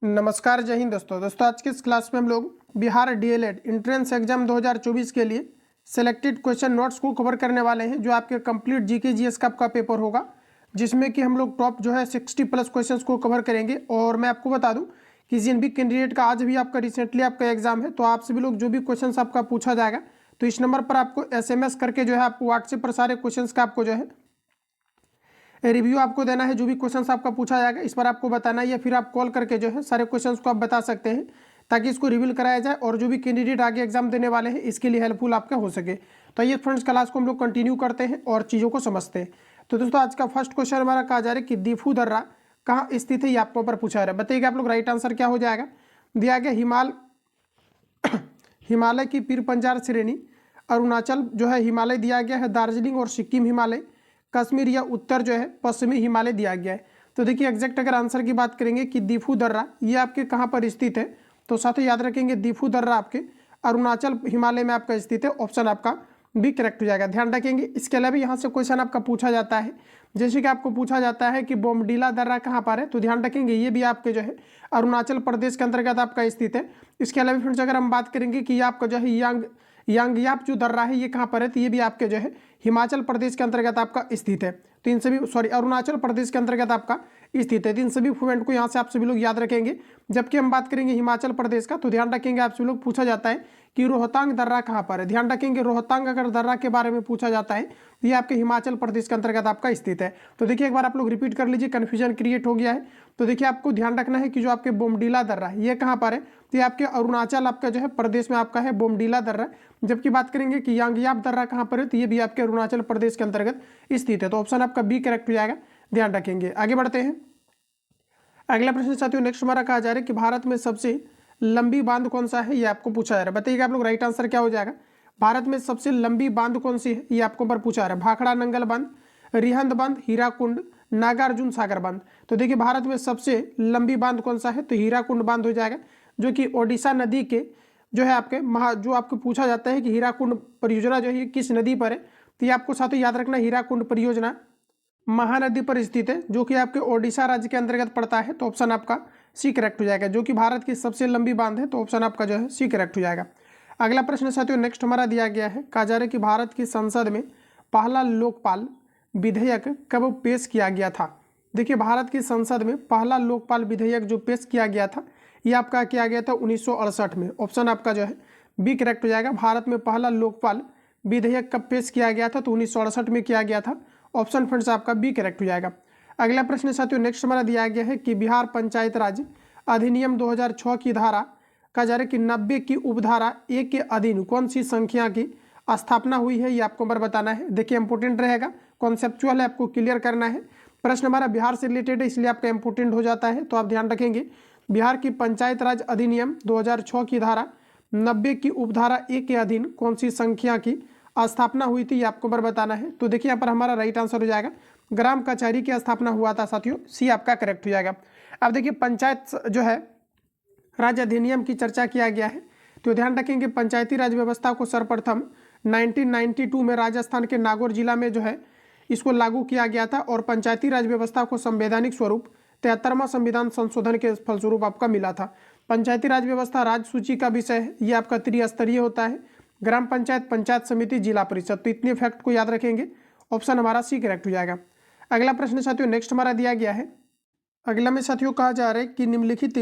नमस्कार, जय हिंद दोस्तों आज की इस क्लास में हम लोग बिहार डीएलएड एंट्रेंस एग्जाम 2024 के लिए सेलेक्टेड क्वेश्चन नोट्स को कवर करने वाले हैं, जो आपके कंप्लीट जीके जीएस का आपका पेपर होगा, जिसमें कि हम लोग टॉप जो है 60+ क्वेश्चंस को कवर करेंगे। और मैं आपको बता दूं कि जिन भी कैंडिडेट का आज भी आपका रिसेंटली आपका एग्जाम है, तो आप सभी लोग जो भी क्वेश्चन आपका पूछा जाएगा, तो इस नंबर पर आपको SMS करके जो है आपको व्हाट्सएप पर सारे क्वेश्चन का आपको जो है रिव्यू आपको देना है। जो भी क्वेश्चंस आपका पूछा जाएगा इस पर आपको बताना है, या फिर आप कॉल करके जो है सारे क्वेश्चंस को आप बता सकते हैं, ताकि इसको रिवील कराया जाए और जो भी कैंडिडेट आगे एग्जाम देने वाले हैं इसके लिए हेल्पफुल आपका हो सके। तो ये फ्रेंड्स क्लास को हम लोग कंटिन्यू करते हैं और चीज़ों को समझते हैं। तो दोस्तों आज का फर्स्ट क्वेश्चन हमारा कहा जा रहा है कि दीफू दर्रा कहाँ स्थित है, ये आपको ऊपर पूछा जा रहा है। बताइएगा आप लोग राइट आंसर क्या हो जाएगा। दिया गया हिमालय की पीर पंजार श्रेणी, अरुणाचल जो है हिमालय दिया गया है, दार्जिलिंग और सिक्किम हिमालय, कश्मीर या उत्तर जो है पश्चिमी हिमालय दिया गया है। तो देखिए एग्जैक्ट अगर आंसर की बात करेंगे कि दीफू दर्रा ये आपके कहाँ पर स्थित है, तो साथ ही याद रखेंगे दीफू दर्रा आपके अरुणाचल हिमालय में आपका स्थित है। ऑप्शन आपका बी करेक्ट हो जाएगा, ध्यान रखेंगे। इसके अलावा यहाँ से क्वेश्चन आपका पूछा जाता है, जैसे कि आपको पूछा जाता है कि बोमडीला दर्रा कहाँ पर है, तो ध्यान रखेंगे ये भी आपके जो है अरुणाचल प्रदेश के अंतर्गत आपका स्थित है। इसके अलावा फ्रेंड्स अगर हम बात करेंगे कि आपका जो है यांगयाप जो दर्रा है ये कहाँ पर है, तो ये भी आपके जो है हिमाचल प्रदेश के अंतर्गत आपका स्थित है। तो इन सभी अरुणाचल प्रदेश के अंतर्गत आपका स्थित है। तो इन सभी पॉइंट को यहाँ से आप सभी लोग याद रखेंगे। जबकि हम बात करेंगे हिमाचल प्रदेश का, तो ध्यान रखेंगे आप सभी लोग पूछा जाता है कि रोहतांग दर्रा कहाँ पर है। ध्यान रखेंगे रोहतांग अगर दर्रा के बारे में पूछा जाता है तो ये आपके हिमाचल प्रदेश के अंतर्गत आपका स्थित है। तो देखिए एक बार आप लोग रिपीट कर लीजिए, कन्फ्यूजन क्रिएट हो गया है। तो देखिए आपको ध्यान रखना है कि जो आपके बोमडीला दर्रा है ये कहाँ पर है, तो ये आपके अरुणाचल आपका जो है प्रदेश में आपका है बोमडीला दर्रा। जबकि बात करेंगे कि यांगयाप दर्रा कहाँ पर है, तो ये भी आपके अरुणाचल प्रदेश के अंतर्गत स्थित है। तो ऑप्शन आपका बी करेक्ट हो जाएगा, ध्यान रखेंगे। आगे बढ़ते हैं। अगला प्रश्न साथियों नेक्स्ट हमारा कहा जा रहा है कि भारत में सबसे लंबी बांध कौन सा है, ये आपको पूछा जा रहा है। बताइएगा आप लोग राइट आंसर क्या हो जाएगा। भारत में सबसे लंबी बांध कौन सी है, ये आपको ऊपर पूछा जा रहा है। भाखड़ा नंगल बांध, रिहंद बांध, हीराकुंड, नागार्जुन सागर बांध। तो देखिए भारत में सबसे लंबी बांध कौन सा है, तो हीराकुंड बांध हो जाएगा, जो कि ओडिशा नदी के जो है आपके जो आपको पूछा जाता है कि हीराकुंड परियोजना जो है किस नदी पर है, तो ये आपको साथ ही याद रखना हीराकुंड परियोजना महानदी पर स्थित है, जो कि आपके ओडिशा राज्य के अंतर्गत पड़ता है। तो ऑप्शन आपका सी करेक्ट हो जाएगा, जो कि भारत की सबसे लंबी बांध है। तो ऑप्शन आपका जो है सी करेक्ट हो जाएगा। अगला प्रश्न साथियों नेक्स्ट हमारा दिया गया है, कहा जा रहा है कि भारत की संसद में पहला लोकपाल विधेयक कब पेश किया गया था। देखिए भारत की संसद में पहला लोकपाल विधेयक जो पेश किया गया था ये आपका किया गया था 1968 में। ऑप्शन आपका जो है बी करेक्ट हो जाएगा। भारत में पहला लोकपाल विधेयक कब पेश किया गया था, तो 1968 में किया गया था। ऑप्शन फ्रेंड्स आपका बी करेक्ट हो जाएगा। अगला प्रश्न साथियों नेक्स्ट हमारा दिया गया है कि बिहार पंचायत राज अधिनियम 2006 की धारा कहा जा रहा है कि 90 की उपधारा 1 के अधीन कौन सी संख्या की स्थापना हुई है, ये आपको बार बताना है। देखिए इंपोर्टेंट रहेगा, कॉन्सेप्चुअल है, आपको क्लियर करना है। प्रश्न हमारा बिहार से रिलेटेड है इसलिए आपका इंपोर्टेंट हो जाता है, तो आप ध्यान रखेंगे। बिहार की पंचायत राज अधिनियम 2006 की धारा 90 की उपधारा 1 के अधीन कौन सी संख्या की स्थापना हुई थी, ये आपको बार बताना है। तो देखिए यहाँ पर हमारा राइट आंसर हो जाएगा ग्राम कचहरी की स्थापना हुआ था साथियों, सी आपका करेक्ट हो जाएगा। अब देखिए पंचायत जो है राज अधिनियम की चर्चा किया गया है, तो ध्यान रखेंगे पंचायती राज व्यवस्था को सर्वप्रथम 1992 में राजस्थान के नागौर जिला में जो है इसको लागू किया गया था, और पंचायती राज व्यवस्था को संवैधानिक स्वरूप 73वां संविधान संशोधन के फलस्वरूप आपका मिला था। पंचायती राज व्यवस्था राज्य सूची का विषय है, ये आपका त्रिस्तरीय होता है, ग्राम पंचायत, पंचायत समिति, जिला परिषद। तो इतने फैक्ट को याद रखेंगे, ऑप्शन हमारा सी करेक्ट हो जाएगा। अगला प्रश्न साथियों नेक्स्ट हमारा दिया गया है। अगला में साथियों कहा जा रहा है कि निम्नलिखित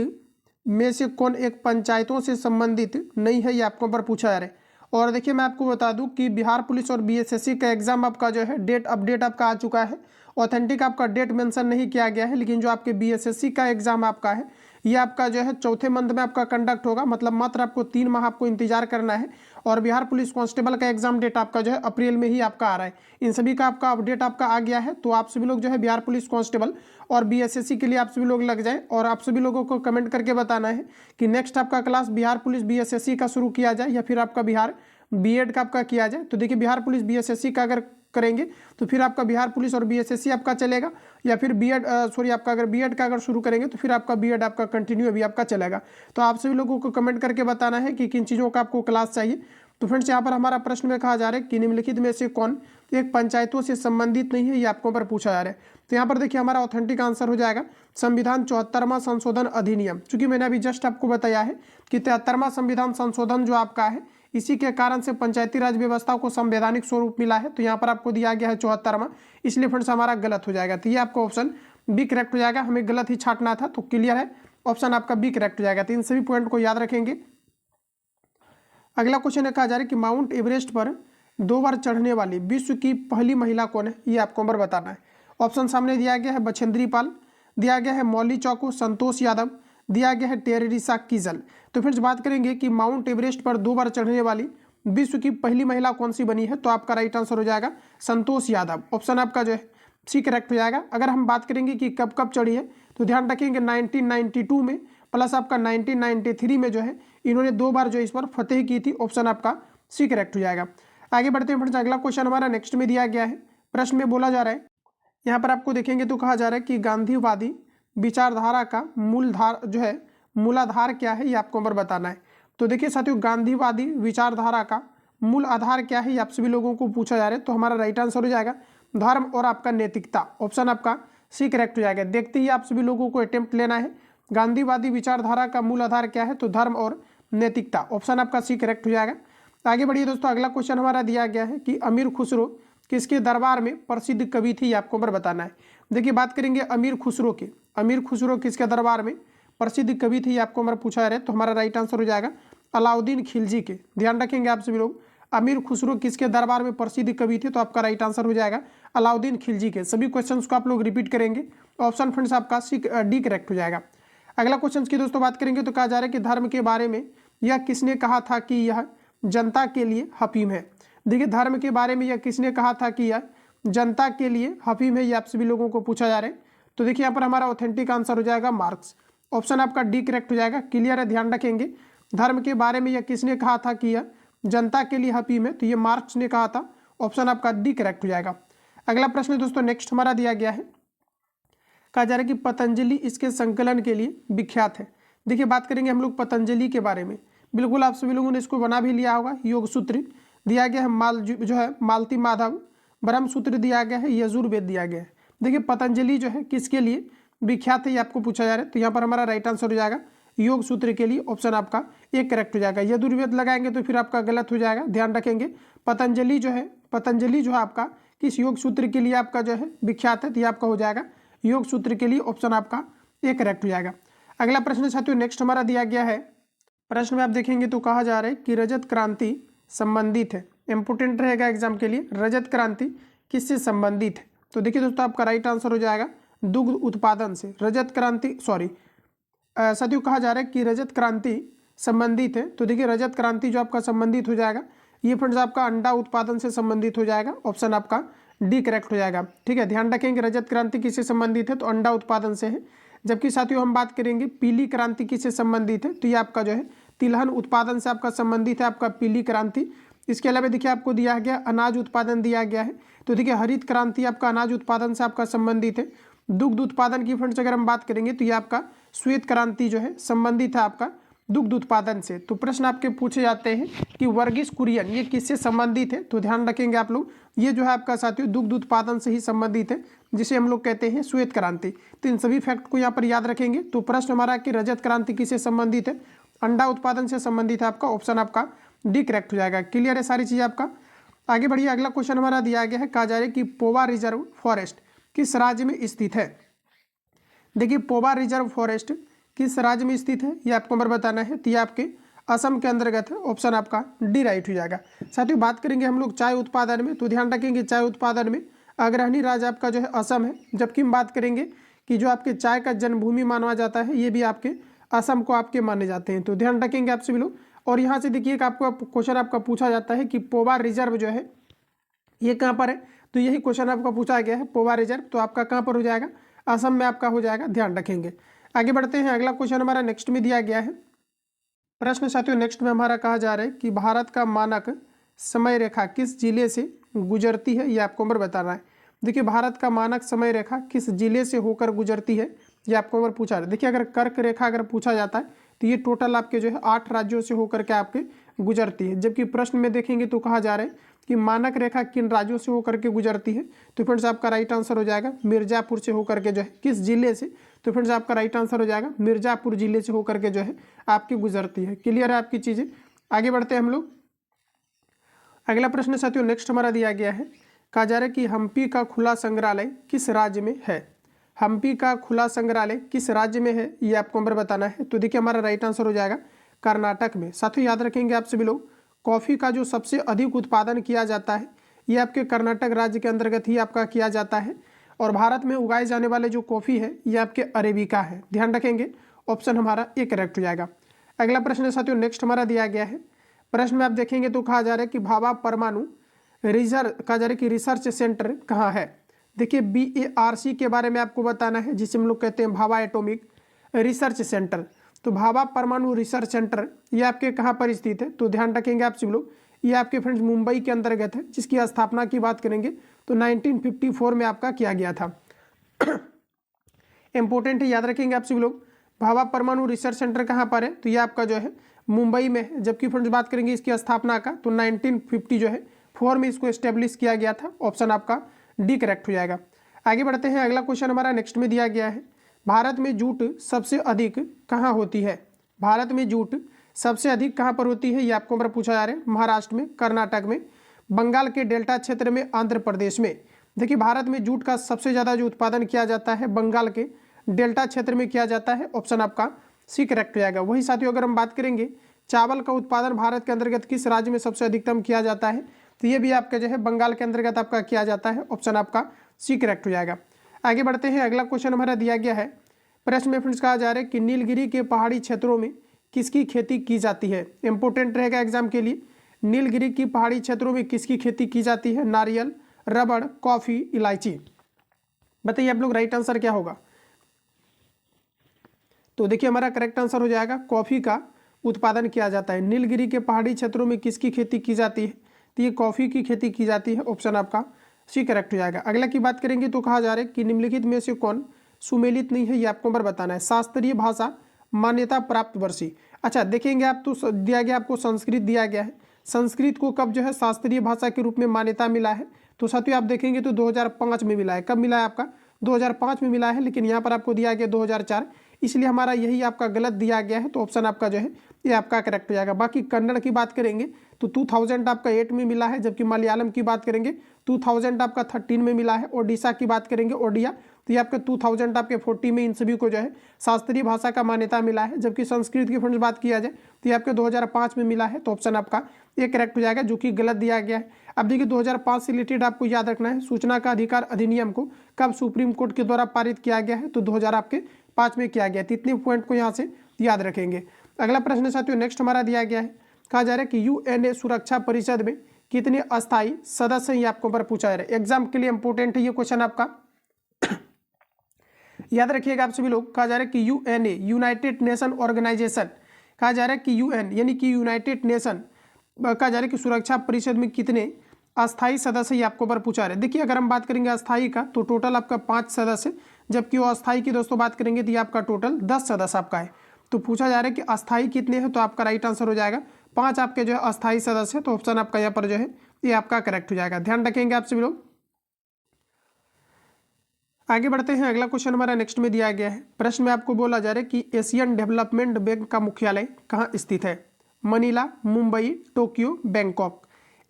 में से कौन एक पंचायतों से संबंधित नहीं है, ये आपको पर पूछा जा रहा है। और देखिए मैं आपको बता दूं कि बिहार पुलिस और बीएसएससी का एग्जाम आपका जो है डेट अपडेट आपका आ चुका है। ऑथेंटिक आपका डेट मेंशन नहीं किया गया है, लेकिन जो आपके बीएसएससी का एग्जाम आपका है ये आपका जो है चौथे मंथ में आपका कंडक्ट होगा, मतलब मात्र आपको 3 माह आपको इंतजार करना है। और बिहार पुलिस कांस्टेबल का एग्जाम डेट आपका जो है अप्रैल में ही आपका आ रहा है। इन सभी का आपका अपडेट आपका आ गया है, तो आप सभी लोग जो है बिहार पुलिस कांस्टेबल और बीएसएससी के लिए आप सभी लोग लग जाएं। और आप सभी लोगों को कमेंट करके बताना है कि नेक्स्ट आपका क्लास बिहार पुलिस बीएसएससी का शुरू किया जाए या फिर आपका बिहार बीएड का आपका किया जाए। तो देखिए बिहार पुलिस बीएसएससी का अगर करेंगे तो फिर आपका बिहार पुलिस और बीएसएससी आपका चलेगा, या फिर बीएड आपका अगर बीएड का अगर शुरू करेंगे तो फिर आपका बीएड आपका कंटिन्यू अभी आपका चलेगा। तो आप सभी लोगों को कमेंट करके बताना है कि किन चीज़ों का आपको क्लास चाहिए। तो फ्रेंड्स यहाँ पर हमारा प्रश्न में कहा जा रहा है कि निम्नलिखित में से कौन एक पंचायतों से संबंधित नहीं है, ये आपको पर पूछा जा रहा है। तो यहाँ पर देखिए हमारा ऑथेंटिक आंसर हो जाएगा संविधान 74वां संशोधन अधिनियम। चूंकि मैंने अभी जस्ट आपको बताया है कि 73वां संविधान संशोधन जो आपका है, इसी के कारण से पंचायती राज व्यवस्था को संवैधानिक स्वरूप मिला है। तो यहाँ पर आपको दिया गया है 74वां, इसलिए फ्रेंड्स हमारा गलत हो जाएगा। तो ये आपका ऑप्शन बी करेक्ट हो जाएगा, हमें गलत ही छांटना था। तो क्लियर है, ऑप्शन आपका बी करेक्ट हो जाएगा। तो इन सभी पॉइंट को याद रखेंगे। अगला क्वेश्चन कहा जा रहा है कि माउंट एवरेस्ट पर 2 बार चढ़ने वाली विश्व की पहली महिला कौन है, ये आपको नंबर बताना है। ऑप्शन सामने दिया गया है बछेंद्री पाल, दिया गया है मौली चौको, संतोष यादव, दिया गया है टेरेसा कीजल। तो फिर बात करेंगे कि माउंट एवरेस्ट पर 2 बार चढ़ने वाली विश्व की पहली महिला कौन सी बनी है, तो आपका राइट आंसर हो जाएगा संतोष यादव। ऑप्शन आपका जो है सी करेक्ट हो जाएगा। अगर हम बात करेंगे कि कब कब चढ़ी है, तो ध्यान रखेंगे 1992 में प्लस आपका 1993 में जो है इन्होंने 2 बार जो इस पर फतेह की थी। ऑप्शन आपका सी करेक्ट हो जाएगा। आगे बढ़ते हैं फ्रेंड्स, अगला क्वेश्चन हमारा नेक्स्ट में दिया गया है। प्रश्न में बोला जा रहा है, यहाँ पर आपको देखेंगे तो कहा जा रहा है कि गांधीवादी विचारधारा का मूलाधार क्या है, ये आपको नंबर बताना है। तो देखिए साथियों, गांधीवादी विचारधारा का मूल आधार क्या है, ये आप सभी लोगों को पूछा जा रहा है। तो हमारा राइट आंसर हो जाएगा धर्म और आपका नैतिकता। ऑप्शन आपका सी करेक्ट हो जाएगा। देखते ही आप सभी लोगों को अटेम्प्ट लेना है। गांधीवादी विचारधारा का मूल आधार क्या है, तो धर्म और नैतिकता। ऑप्शन आपका सी करेक्ट हो जाएगा। आगे बढ़िए दोस्तों, अगला क्वेश्चन हमारा दिया गया है कि अमीर खुसरो किसके दरबार में प्रसिद्ध कवि थी, ये आपको नंबर बताना है। देखिए बात करेंगे अमीर खुसरो की, अमीर खुसरो किसके दरबार में प्रसिद्ध कवि थी, ये आपको नंबर पूछा जा रहा है। तो हमारा राइट आंसर हो जाएगा अलाउद्दीन खिलजी के। ध्यान रखेंगे आप सभी लोग, अमीर खुसरो किसके दरबार में प्रसिद्ध कवि थे, तो आपका राइट आंसर हो जाएगा अलाउद्दीन खिलजी के। सभी क्वेश्चंस को आप लोग रिपीट करेंगे। ऑप्शन फ्रेंड्स आपका डी करेक्ट हो जाएगा। अगला क्वेश्चन की दोस्तों बात करेंगे तो कहा जा रहा है कि धर्म के बारे में यह किसने कहा था कि यह जनता के लिए हकीम है। देखिए धर्म के बारे में यह किसने कहा था कि यह जनता के लिए हकीम है, ये आप सभी लोगों को पूछा जा रहा है। तो देखिए यहाँ पर हमारा ऑथेंटिक आंसर हो जाएगा मार्क्स। ऑप्शन आपका डी करेक्ट हो जाएगा। क्लियर है, ध्यान रखेंगे। धर्म के बारे में यह किसने कहा था कि यह जनता के लिए हकीम है, तो ये मार्क्स ने कहा था। ऑप्शन आपका डी करेक्ट हो जाएगा। अगला प्रश्न दोस्तों नेक्स्ट हमारा दिया गया है, कहा जा रहा है कि पतंजलि इसके संकलन के लिए विख्यात है। देखिए बात करेंगे हम लोग पतंजलि के बारे में। बिल्कुल आप सभी लोगों ने इसको बना भी लिया होगा। योग सूत्र दिया गया है मालती माधव, ब्रह्म सूत्र दिया गया है, यजुर्वेद दिया गया है। देखिए पतंजलि जो है किसके लिए विख्यात है, ये आपको पूछा जा रहा है। तो यहाँ पर हमारा राइट आंसर हो जाएगा योग सूत्र के लिए। ऑप्शन आपका एक करेक्ट हो जाएगा। यजुर्वेद लगाएंगे तो फिर आपका गलत हो जाएगा। ध्यान रखेंगे पतंजलि जो है आपका किस योग सूत्र के लिए आपका जो है विख्यात है, तो ये आपका हो जाएगा योग सूत्र के लिए। ऑप्शन आपका एक करेक्ट हो जाएगा। अगला प्रश्न साथियों नेक्स्ट हमारा दिया गया है। प्रश्न में आप देखेंगे तो कहा जा रहा है कि रजत क्रांति संबंधित है, इंपोर्टेंट रहेगा एग्जाम के लिए। रजत क्रांति किससे संबंधित है, तो देखिए दोस्तों आपका राइट आंसर हो जाएगा दुग्ध उत्पादन से। रजत क्रांति साथियों कहा जा रहा है कि रजत क्रांति संबंधित है। तो देखिए रजत क्रांति जो आपका संबंधित हो जाएगा, ये फ्रेंड्स आपका अंडा उत्पादन से संबंधित हो जाएगा। ऑप्शन आपका डी करेक्ट हो जाएगा। ठीक है, ध्यान रखेंगे रजत क्रांति किससे संबंधित है, तो अंडा उत्पादन से है। जबकि साथियों हम बात करेंगे पीली क्रांति किससे संबंधित है, तो ये आपका जो है तिलहन उत्पादन से आपका संबंधित है, आपका पीली क्रांति। इसके अलावा देखिए आपको दिया गया अनाज उत्पादन दिया गया है। तो देखिए हरित क्रांति आपका अनाज उत्पादन से आपका संबंधित है। दुग्ध उत्पादन की फ्रेंड्स अगर हम बात करेंगे तो ये आपका श्वेत क्रांति जो है संबंधित है आपका दुग्ध उत्पादन से। तो प्रश्न आपके पूछे जाते हैं कि वर्गीस कुरियन ये किससे संबंधित है, तो ध्यान रखेंगे आप लोग, ये जो है आपका साथियों दुग्ध उत्पादन से ही संबंधित है, जिसे हम लोग कहते हैं श्वेत क्रांति। तो इन सभी फैक्ट को यहाँ पर याद रखेंगे। तो प्रश्न हमारा कि रजत क्रांति किससे संबंधित है, अंडा उत्पादन से संबंधित है आपका। ऑप्शन आपका डी करेक्ट हो जाएगा। क्लियर है सारी चीज़ें आपका। आगे बढ़िए, अगला क्वेश्चन हमारा दिया गया है, कहा जा रहा है कि पोवा रिजर्व फॉरेस्ट किस राज्य में स्थित है। देखिए पोवा रिजर्व फॉरेस्ट किस राज्य में स्थित है, ये आपको नंबर बताना है। तो ये आपके असम के अंतर्गत है। ऑप्शन आपका डी राइट हो जाएगा। साथियों बात करेंगे हम लोग चाय उत्पादन में, तो ध्यान रखेंगे चाय उत्पादन में अग्रणी राज्य आपका जो है असम है। जबकि हम बात करेंगे कि जो आपके चाय का जन्मभूमि माना जाता है, ये भी आपके असम को आपके माने जाते हैं। तो ध्यान रखेंगे आप सभी लोग। और यहाँ से देखिए एक आपको क्वेश्चन आपका पूछा जाता है कि पोवा रिजर्व जो है ये कहाँ पर है, तो यही क्वेश्चन आपका पूछा गया है पोवा रिजर्व। तो आपका कहाँ पर हो जाएगा, असम में आपका हो जाएगा। ध्यान रखेंगे। आगे बढ़ते हैं, अगला क्वेश्चन हमारा नेक्स्ट में दिया गया है। प्रश्न साथियों नेक्स्ट में हमारा कहा जा रहा है कि भारत का मानक समय रेखा किस जिले से गुजरती है, ये आपको नंबर बताना है। देखिए भारत का मानक समय रेखा किस जिले से होकर गुजरती है, ये आपको नंबर पूछा है। देखिए अगर कर्क रेखा अगर पूछा जाता है तो ये टोटल आपके जो है 8 राज्यों से होकर के आपके गुजरती है। जबकि प्रश्न में देखेंगे तो कहा जा रहा है कि मानक रेखा किन राज्यों से होकर के गुजरती है, तो फ्रेंड्स आपका राइट आंसर हो जाएगा मिर्जापुर से होकर के जो है, किस जिले से, तो फ्रेंड्स आपका राइट आंसर हो जाएगा मिर्जापुर जिले से होकर के जो है आपकी गुजरती है। क्लियर है आपकी चीज़ें। आगे बढ़ते हैं हम लोग। अगला प्रश्न साथियों नेक्स्ट हमारा दिया गया है, कहा जा रहा है कि हम्पी का खुला संग्रहालय किस राज्य में है। हम्पी का खुला संग्रहालय किस राज्य में है ये आपको नंबर बताना है। तो देखिए हमारा राइट आंसर हो जाएगा कर्नाटक में। साथियों याद रखेंगे आप सभी लोग, कॉफ़ी का जो सबसे अधिक उत्पादन किया जाता है ये आपके कर्नाटक राज्य के अंतर्गत ही आपका किया जाता है। और भारत में उगाए जाने वाले जो कॉफ़ी है ये आपके अरेबिका है। ध्यान रखेंगे, ऑप्शन हमारा ए करेक्ट हो जाएगा। अगला प्रश्न साथियों नेक्स्ट हमारा दिया गया है। प्रश्न में आप देखेंगे तो कहा जा रहा है कि भाभा परमाणु कहा जा रहा है कि रिसर्च सेंटर कहाँ है। देखिए BARC के बारे में आपको बताना है, जिसे हम लोग कहते हैं भाभा एटॉमिक रिसर्च सेंटर। तो भाभा परमाणु रिसर्च सेंटर ये आपके कहाँ पर स्थित है, तो ध्यान रखेंगे आप सभी लोग, ये आपके फ्रेंड्स मुंबई के अंतर्गत है, जिसकी स्थापना की बात करेंगे तो 1954 में आपका किया गया था। इंपॉर्टेंट है, याद रखेंगे आप सभी लोग। भाभा परमाणु रिसर्च सेंटर कहाँ पर है, तो ये आपका जो है मुंबई में है। जबकि फ्रेंड्स बात करेंगे इसकी स्थापना का तो 1950 जो है 4 में इसको एस्टेब्लिश किया गया था। ऑप्शन आपका डी करेक्ट हो जाएगा। आगे बढ़ते हैं। अगला क्वेश्चन हमारा नेक्स्ट में दिया गया है, भारत में जूट सबसे अधिक कहाँ होती है। भारत में जूट सबसे अधिक कहाँ पर होती है ये आपको नंबर पूछा जा रहा है। महाराष्ट्र में, कर्नाटक में, बंगाल के डेल्टा क्षेत्र में, आंध्र प्रदेश में। देखिए भारत में जूट का सबसे ज़्यादा जो उत्पादन किया जाता है बंगाल के डेल्टा क्षेत्र में किया जाता है। ऑप्शन आपका सी करेक्ट हो जाएगा। वही साथियों अगर हम बात करेंगे चावल का उत्पादन भारत के अंतर्गत किस राज्य में सबसे अधिकतम किया जाता है, तो ये भी आपका जो है बंगाल के अंतर्गत आपका किया जाता है। ऑप्शन आपका सी करेक्ट हो जाएगा। आगे बढ़ते हैं। अगला क्वेश्चन हमारा दिया गया है, प्रश्न में फ्रेंड्स कहा जा रहा है कि नीलगिरी के पहाड़ी क्षेत्रों में किसकी खेती की जाती है। इंपॉर्टेंट रहेगा एग्जाम के लिए। नीलगिरी की पहाड़ी क्षेत्रों में किसकी खेती की जाती है। नारियल, रबड़, कॉफ़ी, इलायची। बताइए आप लोग राइट आंसर क्या होगा। तो देखिए हमारा करेक्ट आंसर हो जाएगा कॉफ़ी का उत्पादन किया जाता है। नीलगिरी के पहाड़ी क्षेत्रों में किसकी खेती की जाती है, तो ये कॉफ़ी की खेती की जाती है। ऑप्शन आपका सी करेक्ट हो जाएगा। अगला की बात करेंगे तो कहा जा रहा है कि निम्नलिखित में से कौन सुमेलित नहीं है, ये आपको नंबर बताना है। शास्त्रीय भाषा मान्यता प्राप्त वर्षी। अच्छा देखेंगे आप तो दिया गया आपको संस्कृत दिया गया है। संस्कृत को कब जो है शास्त्रीय भाषा के रूप में मान्यता मिला है, तो साथियों आप देखेंगे तो 2005 में मिला है। कब मिला है आपका, 2005 में मिला है, लेकिन यहाँ पर आपको दिया गया 2004, इसलिए हमारा यही आपका गलत दिया गया है। तो ऑप्शन आपका जो है ये आपका करेक्ट हो जाएगा। बाकी कन्नड़ की बात करेंगे तो 2000 आपका 8 में मिला है, जबकि मलयालम की बात करेंगे 2000 आपका 13 में मिला है। ओडिशा की बात करेंगे ओडिया तो ये आपके 2000 आपके 40 में इन सभी को जो है शास्त्रीय भाषा का मान्यता मिला है। जबकि संस्कृत की फ्रेंड्स बात किया जाए तो ये आपके 2005 में मिला है। तो ऑप्शन आपका ये करेक्ट हो जाएगा, जो कि गलत दिया गया है। अब देखिए 2005 से रिलेटेड आपको याद रखना है, सूचना का अधिकार अधिनियम को कब सुप्रीम कोर्ट के द्वारा पारित किया गया है, तो 2005 में किया गया। तो इतने पॉइंट को यहाँ से याद रखेंगे। अगला प्रश्न साथियों नेक्स्ट हमारा दिया गया है, कहा जा रहा है कि यूएनए सुरक्षा परिषद में कितने अस्थायी सदस्य हैं, ये आपको पर पूछा जा रहा है। एग्जाम के लिए इंपोर्टेंट है ये क्वेश्चन आपका, याद रखिएगा आप सभी लोग। कहा जा रहा है कि यूएनए यूनाइटेड नेशन ऑर्गेनाइजेशन, कहा जा रहा है कि यूएन यानी कि यूनाइटेड नेशन, कहा जा रहा है कि सुरक्षा परिषद में कितने अस्थायी सदस्य, ये आपको पर पूछा रहे। देखिए अगर हम बात करेंगे अस्थायी का तो टोटल आपका 5 सदस्य, जबकि वो अस्थायी की दोस्तों बात करेंगे तो ये आपका टोटल 10 सदस्य आपका है। तो पूछा जा रहा है कि अस्थायी कितने हैं, तो आपका राइट आंसर हो जाएगा 5 आपके जो है अस्थायी सदस्य। तो ऑप्शन आपका यहाँ पर जो है ये आपका करेक्ट हो जाएगा। ध्यान रखेंगे आप सभी लोग। आगे बढ़ते हैं। अगला क्वेश्चन हमारा नेक्स्ट में दिया गया है, प्रश्न में आपको बोला जा रहा है कि एशियन डेवलपमेंट बैंक का मुख्यालय कहाँ स्थित है। Manila, Mumbai, Tokyo, Bangkok.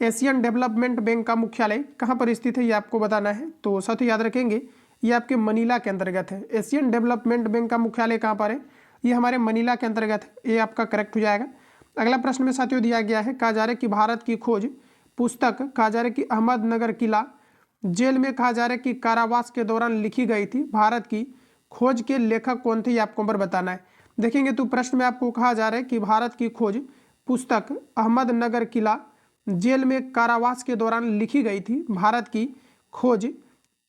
Asian development bank का मुख्यालय कहाँ पर स्थित है, ये आपको बताना है। तो साथ ही याद रखेंगे ये आपके मनीला के अंतर्गत है। एशियन डेवलपमेंट बैंक का मुख्यालय कहाँ पर है, ये हमारे मनीला के अंतर्गत है। ये आपका करेक्ट हो जाएगा। अगला प्रश्न में साथियों दिया गया है, कहा जा रहा है कि भारत की खोज पुस्तक, कहा जा रहा है कि अहमदनगर किला जेल में, कहा जा रहा है कि कारावास के दौरान लिखी गई थी। भारत की खोज के लेखक कौन थे, ये आपको नंबर बताना है। देखेंगे तो प्रश्न में आपको कहा जा रहा है कि भारत की खोज पुस्तक अहमदनगर किला जेल में कारावास के दौरान लिखी गई थी। भारत की खोज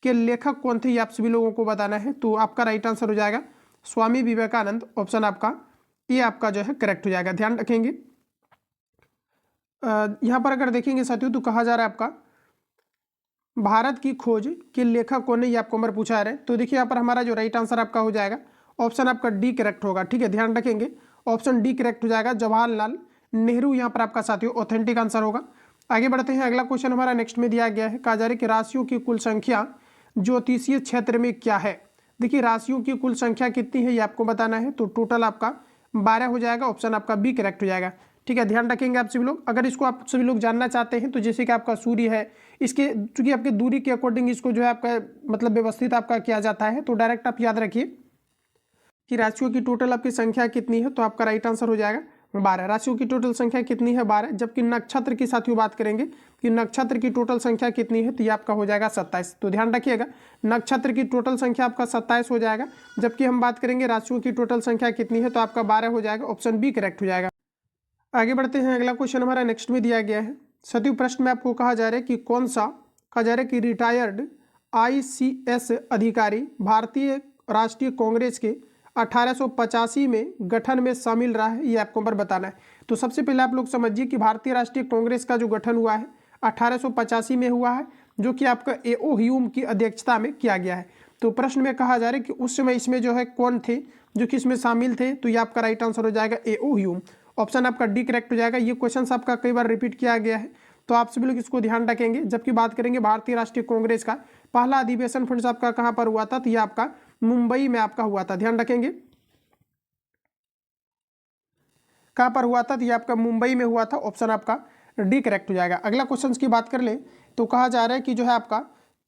के लेखक कौन थे, ये आप सभी लोगों को बताना है। तो आपका राइट आंसर हो जाएगा स्वामी विवेकानंद। ऑप्शन आपका ये आपका जो है करेक्ट हो जाएगा। ध्यान रखेंगे यहाँ पर अगर देखेंगे साथियों तो कहा जा रहा है आपका भारत की खोज के लेखक कौन है, ये आपको नंबर पूछा रहा है। तो देखिए यहाँ पर हमारा जो राइट आंसर आपका हो जाएगा ऑप्शन आपका डी करेक्ट होगा। ठीक है, ध्यान रखेंगे ऑप्शन डी करेक्ट हो जाएगा। जवाहरलाल नेहरू यहाँ पर आपका साथियों ऑथेंटिक आंसर होगा। आगे बढ़ते हैं, अगला क्वेश्चन हमारा नेक्स्ट में दिया गया है, कहा जा रहा है कि राशियों की कुल संख्या ज्योतिषीय क्षेत्र में क्या है। देखिए राशियों की कुल संख्या कितनी है ये आपको बताना है, तो टोटल आपका 12 हो जाएगा, ऑप्शन आपका बी करेक्ट हो जाएगा। ठीक है, ध्यान रखेंगे आप सभी लोग। अगर इसको आप सभी लोग जानना चाहते हैं तो जैसे कि आपका सूर्य है, इसके चूंकि आपके दूरी के अकॉर्डिंग इसको जो है आपका मतलब व्यवस्थित आपका किया जाता है, तो डायरेक्ट आप याद रखिए कि राशियों की टोटल आपकी संख्या कितनी है, तो आपका राइट आंसर हो जाएगा 12। राशियों की टोटल संख्या कितनी है 12, जबकि नक्षत्र की साथियों बात करेंगे कि नक्षत्र की टोटल संख्या कितनी है, तो ये आपका हो जाएगा 27। तो ध्यान रखिएगा नक्षत्र की टोटल संख्या आपका 27 हो जाएगा, जबकि हम बात करेंगे राशियों की टोटल संख्या कितनी है, तो आपका 12 हो जाएगा, ऑप्शन बी करेक्ट हो जाएगा। आगे बढ़ते हैं, अगला क्वेश्चन हमारा नेक्स्ट में दिया गया है। साथियों प्रश्न में आपको कहा जा रहा है कि कौन सा, कहा जा रहा है कि रिटायर्ड ICS अधिकारी भारतीय राष्ट्रीय कांग्रेस के 1885 में गठन में शामिल रहा है, ये आपको पर बताना है। तो सबसे पहले आप लोग समझिए कि भारतीय राष्ट्रीय कांग्रेस का जो गठन हुआ है 1885 में हुआ है, जो कि आपका A.O. ह्यूम की अध्यक्षता में किया गया है। तो प्रश्न में कहा जा रहा है कि उस समय इसमें जो है कौन थे जो कि इसमें शामिल थे, तो ये आपका राइट आंसर हो जाएगा A.O. ह्यूम, ऑप्शन आपका डी करेक्ट हो जाएगा। ये क्वेश्चन आपका कई बार रिपीट किया गया है, तो आप सभी लोग इसको ध्यान रखेंगे। जबकि बात करेंगे भारतीय राष्ट्रीय कांग्रेस का पहला अधिवेशन फ्रेंड्स आपका कहाँ पर हुआ था, तो ये आपका मुंबई में आपका हुआ था, ध्यान रखेंगे कहाँ पर हुआ था, तो ये आपका मुंबई में हुआ था, ऑप्शन आपका डी करेक्ट हो जाएगा। अगला क्वेश्चन की बात कर ले तो कहा जा रहा है कि जो है आपका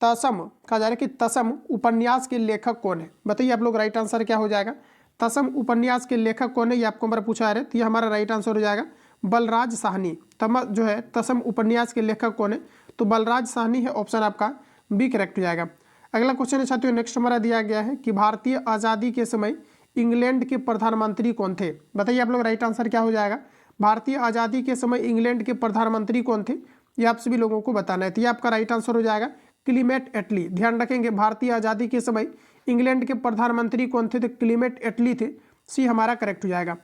तसम, कहा जा रहा है कि तसम उपन्यास के लेखक कौन है, बताइए आप लोग राइट आंसर क्या हो जाएगा। तसम उपन्यास के लेखक कौन है ये आपको हमारा पूछा है, तो ये हमारा राइट आंसर हो जाएगा बलराज साहनी। जो है तसम उपन्यास के लेखक कौन है, तो बलराज साहनी है, ऑप्शन आपका बी करेक्ट हो जाएगा। अगला क्वेश्चन है साथियों नेक्स्ट हमारा दिया गया है कि भारतीय आज़ादी के समय इंग्लैंड के प्रधानमंत्री कौन थे, बताइए आप लोग राइट आंसर क्या हो जाएगा। भारतीय आज़ादी के समय इंग्लैंड के प्रधानमंत्री कौन थे, ये आप सभी लोगों को बताना है, तो ये आपका राइट आंसर हो जाएगा क्लीमेट एटली। ध्यान रखेंगे भारतीय आज़ादी के समय इंग्लैंड के प्रधानमंत्री कौन थे, तो क्लीमेट एटली थे, सी हमारा करेक्ट हो जाएगा।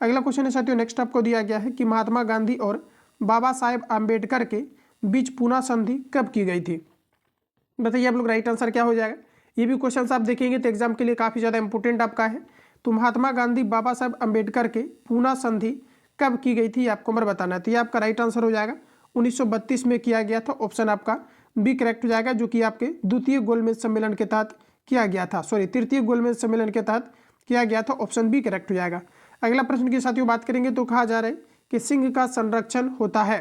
अगला क्वेश्चन है साथियों नेक्स्ट आपको दिया गया है कि महात्मा गांधी और बाबा साहेब आम्बेडकर के बीच पुनः संधि कब की गई थी, बताइए आप लोग राइट आंसर क्या हो जाएगा। ये भी क्वेश्चन आप देखेंगे तो एग्जाम के लिए काफ़ी ज़्यादा इंपॉर्टेंट आपका है। तो महात्मा गांधी बाबा साहेब अम्बेडकर के पुनः संधि कब की गई थी आपको हमारा बताना है, तो ये आपका राइट आंसर हो जाएगा 1932 में किया गया था, ऑप्शन आपका बी करेक्ट हो जाएगा, जो कि आपके द्वितीय गोलमेज सम्मेलन के तहत किया गया था, तृतीय गोलमेज सम्मेलन के तहत किया गया था, ऑप्शन बी करेक्ट हो जाएगा। अगला प्रश्न की साथियों बात करेंगे तो कहा जा रहा है कि सिंह का संरक्षण होता है।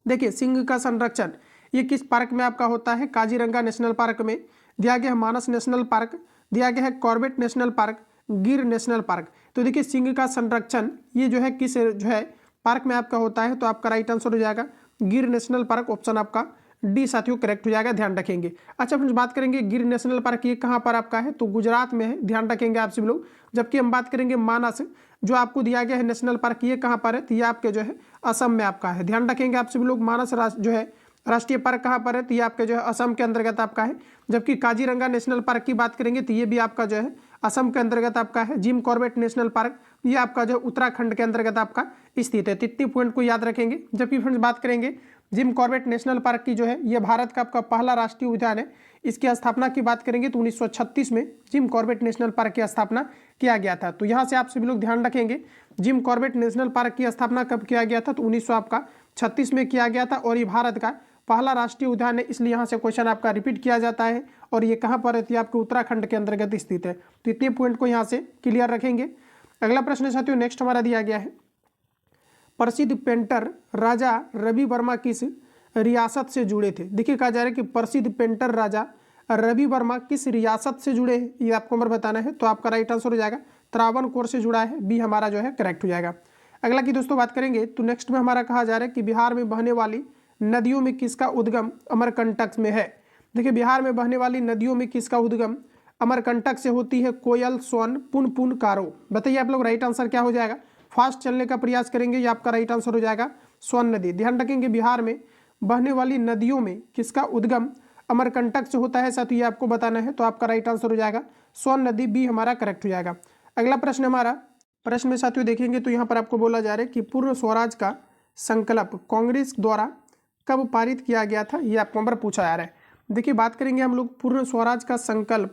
देखिए सिंह का संरक्षण ये किस पार्क में आपका होता है, काजीरंगा नेशनल पार्क में दिया गया है, मानस नेशनल पार्क दिया गया है, कॉर्बेट नेशनल पार्क, गिर नेशनल पार्क। तो देखिए सिंह का संरक्षण ये जो है किस जो है पार्क में आपका होता है, तो आपका राइट आंसर हो जाएगा गिर नेशनल पार्क, ऑप्शन आपका डी साथियों करेक्ट हो जाएगा, ध्यान रखेंगे। अच्छा फ्रेंड्स बात करेंगे गिर नेशनल पार्क ये कहाँ पर आपका है, तो गुजरात में है, ध्यान रखेंगे आप सभी लोग। जबकि हम बात करेंगे मानस जो आपको दिया गया है नेशनल पार्क ये कहाँ पर है, तो ये आपके जो है असम में आपका है, ध्यान रखेंगे आप सभी लोग। मानस जो है राष्ट्रीय पार्क कहाँ पर है, तो ये आपके जो है असम के अंतर्गत आपका है। जबकि काजीरंगा नेशनल पार्क की बात करेंगे तो ये भी आपका जो है असम के अंतर्गत आपका है। जिम कॉर्बेट नेशनल पार्क ये आपका जो है उत्तराखंड के अंतर्गत आपका स्थित है, इतने पॉइंट को याद रखेंगे। जबकि फ्रेंड्स बात करेंगे जिम कॉर्बेट नेशनल पार्क की जो है ये भारत का आपका पहला राष्ट्रीय उद्यान है। इसकी स्थापना की बात करेंगे तो 1936 में जिम कॉर्बेट नेशनल पार्क की स्थापना किया गया था। तो यहाँ से आप सभी लोग ध्यान रखेंगे जिम कॉर्बेट नेशनल पार्क की स्थापना कब किया गया था, तो 1936 में किया गया था, और ये भारत का पहला राष्ट्रीय उद्यान है, इसलिए यहाँ से क्वेश्चन आपका रिपीट किया जाता है। और ये कहाँ पर है, तो आपके उत्तराखंड के अंतर्गत स्थित है। तो इतने पॉइंट को यहाँ से क्लियर रखेंगे। अगला प्रश्न साथियों नेक्स्ट हमारा दिया गया है, प्रसिद्ध पेंटर राजा रवि वर्मा किस रियासत से जुड़े थे। देखिए कहा जा रहा है कि प्रसिद्ध पेंटर राजा रवि वर्मा किस रियासत से जुड़े हैं, ये आपको हमें बताना है। तो आपका राइट आंसर हो जाएगा त्रावणकोर से जुड़ा है, बी हमारा जो है करेक्ट हो जाएगा। अगला की दोस्तों बात करेंगे तो नेक्स्ट में हमारा कहा जा रहा है कि बिहार में बहने वाली नदियों में किसका उद्गम अमरकंटक में है। देखिए बिहार में बहने वाली नदियों में किसका उद्गम अमरकंटक से होती है, कोयल, सोन, पुनपुन, कारो। बताइए आप लोग राइट आंसर क्या हो जाएगा। फास्ट चलने का प्रयास करेंगे, ये आपका राइट आंसर हो जाएगा सोन नदी। ध्यान रखेंगे बिहार में बहने वाली नदियों में किसका उद्गम अमरकंटक से होता है साथियों, ये आपको बताना है। तो आपका राइट आंसर हो जाएगा सोन नदी, बी हमारा करेक्ट हो जाएगा। अगला प्रश्न हमारा प्रश्न में साथियों देखेंगे तो यहाँ पर आपको बोला जा रहा है कि पूर्ण स्वराज का संकल्प कांग्रेस द्वारा कब पारित किया गया था, ये आपको पर पूछा जा रहा है। देखिए बात करेंगे हम लोग पूर्ण स्वराज का संकल्प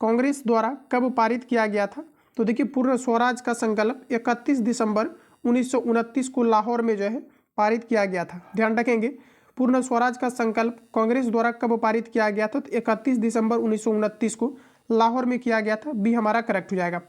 कांग्रेस द्वारा कब पारित किया गया था। तो देखिए पूर्ण स्वराज का संकल्प 31 दिसंबर 1929 को लाहौर में जो है पारित किया गया था। ध्यान रखेंगे पूर्ण स्वराज का संकल्प कांग्रेस द्वारा कब पारित किया गया था? तो 31 दिसंबर 1929 को लाहौर में किया गया था। बी हमारा करेक्ट हो जाएगा।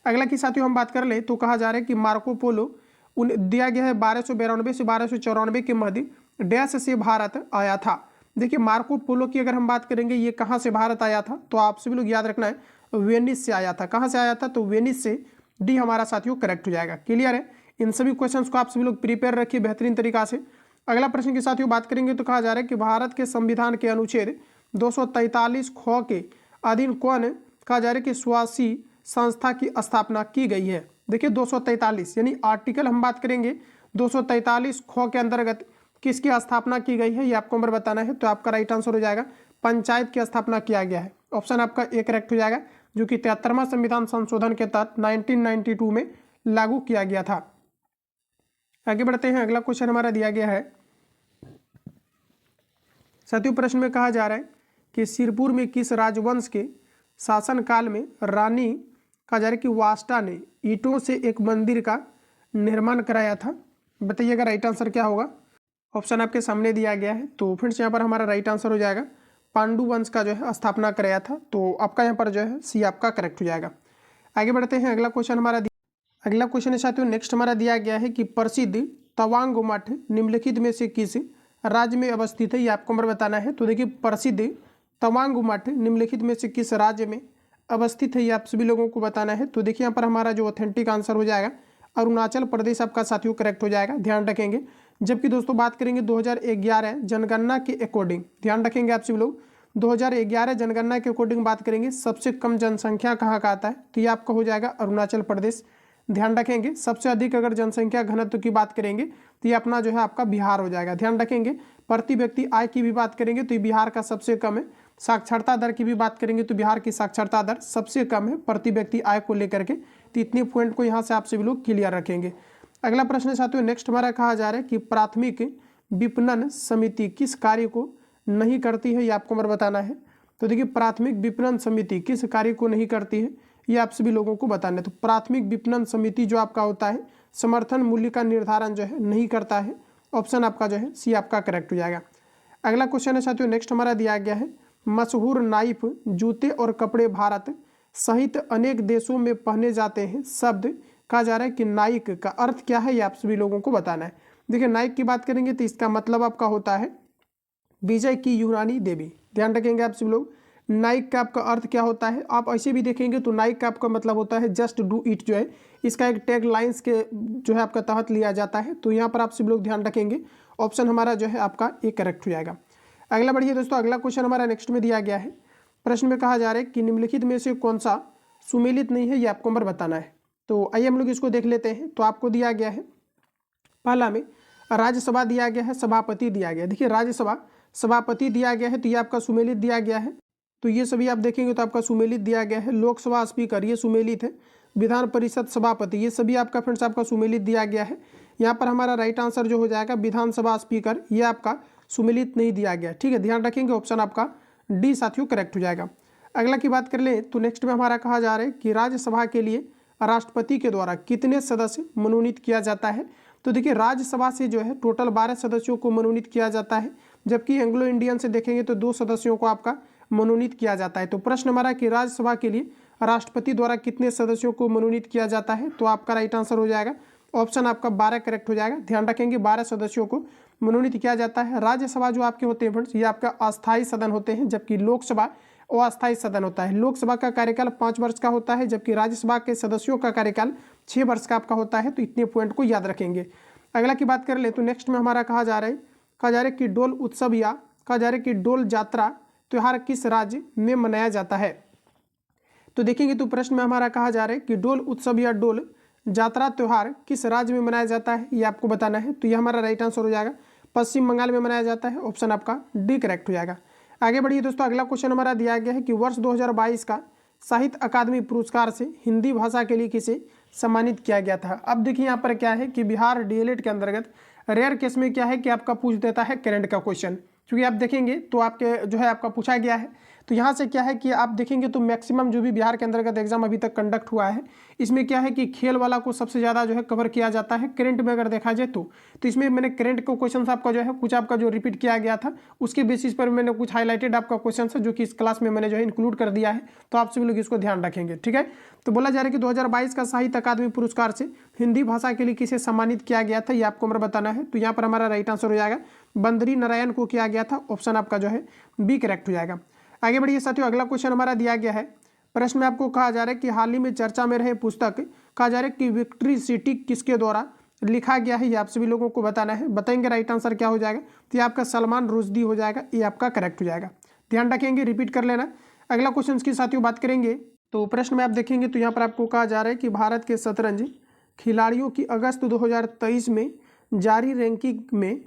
अगला की साथियों हम बात कर ले तो कहा जा रहा है कि मार्को पोलो दिया गया है 1292 से 1294 के मध्य डैश से भारत आया था। देखिए मार्को पोलो की अगर हम बात करेंगे ये कहाँ से भारत आया था, तो आप सभी लोग याद रखना है वेनिस से आया था। कहाँ से आया था? तो वेनिस से। डी हमारा साथियों करेक्ट हो जाएगा। क्लियर है? इन सभी क्वेश्चंस को आप सभी लोग प्रिपेयर रखिए बेहतरीन तरीका से। अगला प्रश्न के साथियों बात करेंगे तो कहा जा रहा है कि भारत के संविधान के अनुच्छेद 243 ख के अधीन कौन कहा जा रहा है कि स्वासी संस्था की स्थापना की गई है? देखिए 243 यानी आर्टिकल हम बात करेंगे 243 ख के अंतर्गत किसकी स्थापना की गई है ये आपको नंबर बताना है। तो आपका राइट आंसर हो जाएगा पंचायत की स्थापना किया गया है। ऑप्शन आपका ए करेक्ट हो जाएगा, जो कि 73वां संविधान संशोधन के तहत 1992 में लागू किया गया था। आगे बढ़ते हैं। अगला क्वेश्चन हमारा दिया गया है साथियों, प्रश्न में कहा जा रहा है कि सिरपुर में किस राजवंश के शासनकाल में रानी कहा जा रहा है कि वास्टा ने ईंटों से एक मंदिर का निर्माण कराया था? बताइएगा राइट आंसर क्या होगा। ऑप्शन आपके सामने दिया गया है। तो फ्रेंड्स यहाँ पर हमारा राइट आंसर हो जाएगा पांडु वंश का जो है स्थापना कराया था। तो आपका यहाँ पर जो है सी आपका करेक्ट हो जाएगा। आगे बढ़ते हैं। अगला क्वेश्चन अगला क्वेश्चन है साथियों नेक्स्ट हमारा दिया गया है कि प्रसिद्ध तवांग मठ निम्नलिखित में से किस राज्य में अवस्थित है? ये आपको नंबर बताना है। तो देखिए प्रसिद्ध तवांग मठ निम्नलिखित में से किस राज्य में अवस्थित है ये आप सभी लोगों को बताना है। तो देखिए यहाँ पर हमारा जो ऑथेंटिक आंसर हो जाएगा अरुणाचल प्रदेश आपका साथियों करेक्ट हो जाएगा। ध्यान रखेंगे। जबकि दोस्तों बात करेंगे 2011 जनगणना के अकॉर्डिंग, ध्यान रखेंगे आप सभी लोग 2011 जनगणना के अकॉर्डिंग बात करेंगे सबसे कम जनसंख्या कहाँ का आता है? तो ये आपका हो जाएगा अरुणाचल प्रदेश। ध्यान रखेंगे सबसे अधिक अगर जनसंख्या घनत्व की बात करेंगे तो ये अपना जो है आपका बिहार हो जाएगा। ध्यान रखेंगे प्रति व्यक्ति आय की भी बात करेंगे तो ये बिहार का सबसे कम है। साक्षरता दर की भी बात करेंगे तो बिहार की साक्षरता दर सबसे कम है प्रति व्यक्ति आय को लेकर के। तो इतने पॉइंट को यहाँ से आप सभी लोग क्लियर रखेंगे। अगला प्रश्न साथियों नेक्स्ट हमारा कहा जा रहा है कि प्राथमिक विपणन समिति किस कार्य को नहीं करती है? ये आपको नंबर बताना है। तो देखिए प्राथमिक विपणन समिति किस कार्य को नहीं करती है ये आप सभी लोगों को बताना है। तो प्राथमिक विपणन समिति जो आपका होता है समर्थन मूल्य का निर्धारण जो है नहीं करता है। ऑप्शन आपका जो है सी आपका करेक्ट हो जाएगा। अगला क्वेश्चन है साथियों नेक्स्ट हमारा दिया गया है मशहूर नाइफ जूते और कपड़े भारत सहित अनेक देशों में पहने जाते हैं। शब्द कहा जा रहा है कि नाइक का अर्थ क्या है ये आप सभी लोगों को बताना है। देखिए नाइक की बात करेंगे तो इसका मतलब आपका होता है विजय की यूनानी देवी। ध्यान रखेंगे आप सभी लोग नाइक का आपका अर्थ क्या होता है। आप ऐसे भी देखेंगे तो नाइक का आपका मतलब होता है जस्ट डू इट, जो है इसका एक टैग लाइन्स के जो है आपका तहत लिया जाता है। तो यहाँ पर आप सभी लोग ध्यान रखेंगे ऑप्शन हमारा जो है आपका ए करेक्ट हो जाएगा। अगला बढ़िए दोस्तों। अगला क्वेश्चन हमारा नेक्स्ट में दिया गया है। प्रश्न में कहा जा रहा है कि निम्नलिखित में से कौन सा सुमेलित नहीं है ये आपको नंबर बताना है। तो आइए हम लोग इसको देख लेते हैं। तो आपको दिया गया है पहला में राज्यसभा दिया गया है, सभापति दिया गया है। देखिए राज्यसभा सभापति दिया गया है तो ये आपका सुमेलित दिया गया है। तो ये सभी आप देखेंगे तो आपका सुमेलित दिया गया है। लोकसभा स्पीकर ये सुमेलित है। विधान परिषद सभापति ये सभी आपका फ्रेंड्स आपका सुमेलित दिया गया है। यहाँ पर हमारा राइट आंसर जो हो जाएगा विधानसभा स्पीकर ये आपका सुमेलित नहीं दिया गया। ठीक है, ध्यान रखेंगे ऑप्शन आपका डी साथियों करेक्ट हो जाएगा। अगला की बात कर ले तो नेक्स्ट में हमारा कहा जा रहा है कि राज्यसभा के लिए राष्ट्रपति के द्वारा कितने सदस्य मनोनीत किया जाता है? तो देखिए राज्यसभा से जो है टोटल 12 सदस्यों को मनोनीत किया जाता है, जबकि एंग्लो इंडियन से देखेंगे तो 2 सदस्यों को आपका मनोनीत किया जाता है। तो प्रश्न हमारा कि राज्यसभा के लिए राष्ट्रपति द्वारा कितने सदस्यों को मनोनीत किया जाता है? तो आपका राइट आंसर हो जाएगा ऑप्शन आपका 12 करेक्ट हो जाएगा। ध्यान रखेंगे 12 सदस्यों को मनोनीत किया जाता है। राज्यसभा जो आपके होते हैं फ्रेंड्स ये आपका अस्थायी सदन होते हैं, जबकि लोकसभा अस्थायी सदन होता है। लोकसभा का कार्यकाल 5 वर्ष का होता है, जबकि राज्यसभा के सदस्यों का कार्यकाल 6 वर्ष का आपका होता है। तो इतने पॉइंट को याद रखेंगे। अगला की बात कर ले तो नेक्स्ट में हमारा कहा जा रहा है कि डोल उत्सव या कहा जा रहा है कि डोल यात्रा त्योहार किस राज्य में मनाया जाता है? तो देखेंगे तो प्रश्न में हमारा कहा जा रहा है कि डोल उत्सव या डोल यात्रा त्योहार किस राज्य में मनाया जाता है ये आपको बताना है। तो ये हमारा राइट आंसर हो जाएगा पश्चिम बंगाल में मनाया जाता है। ऑप्शन आपका डी करेक्ट हो जाएगा। आगे बढ़िए दोस्तों। अगला क्वेश्चन हमारा दिया गया है कि वर्ष 2022 का साहित्य अकादमी पुरस्कार से हिंदी भाषा के लिए किसे सम्मानित किया गया था? अब देखिए यहाँ पर क्या है कि बिहार डीएलएड के अंतर्गत रेयर केस में क्या है कि आपका पूछ देता है करंट का क्वेश्चन, क्योंकि आप देखेंगे तो आपके जो है आपका पूछा गया है। तो यहाँ से क्या है कि आप देखेंगे तो मैक्सिमम जो भी बिहार के अंतर्गत एग्जाम अभी तक कंडक्ट हुआ है, इसमें क्या है कि खेल वाला को सबसे ज़्यादा जो है कवर किया जाता है। करंट में अगर देखा जाए तो इसमें मैंने करंट को क्वेश्चन आपका जो है कुछ आपका जो रिपीट किया गया था उसके बेसिस पर मैंने कुछ हाईलाइटेड आपका क्वेश्चन है जो कि इस क्लास में मैंने जो है इंक्लूड कर दिया है, तो आप सभी लोग इसको ध्यान रखेंगे। ठीक है, तो बोला जा रहा है कि 2022 का साहित्य अकादमी पुरस्कार से हिंदी भाषा के लिए किसे सम्मानित किया गया था, ये आपको हमारा बताना है। तो यहाँ पर हमारा राइट आंसर हो जाएगा बंदरी नारायण को किया गया था, ऑप्शन आपका जो है बी करेक्ट हो जाएगा। आगे बढ़िए साथियों, अगला क्वेश्चन हमारा दिया गया है। प्रश्न में आपको कहा जा रहा है कि हाल ही में चर्चा में रहे पुस्तक कहा जा रहा है कि विक्ट्री सिटी किसके द्वारा लिखा गया है, ये आप सभी लोगों को बताना है। बताएंगे राइट आंसर क्या हो जाएगा, तो ये आपका सलमान रुश्दी हो जाएगा, ये आपका करेक्ट हो जाएगा। ध्यान रखेंगे, रिपीट कर लेना। अगला क्वेश्चन की साथियों बात करेंगे तो प्रश्न में आप देखेंगे तो यहाँ पर आपको कहा जा रहा है कि भारत के शतरंज खिलाड़ियों की अगस्त 2023 में जारी रैंकिंग में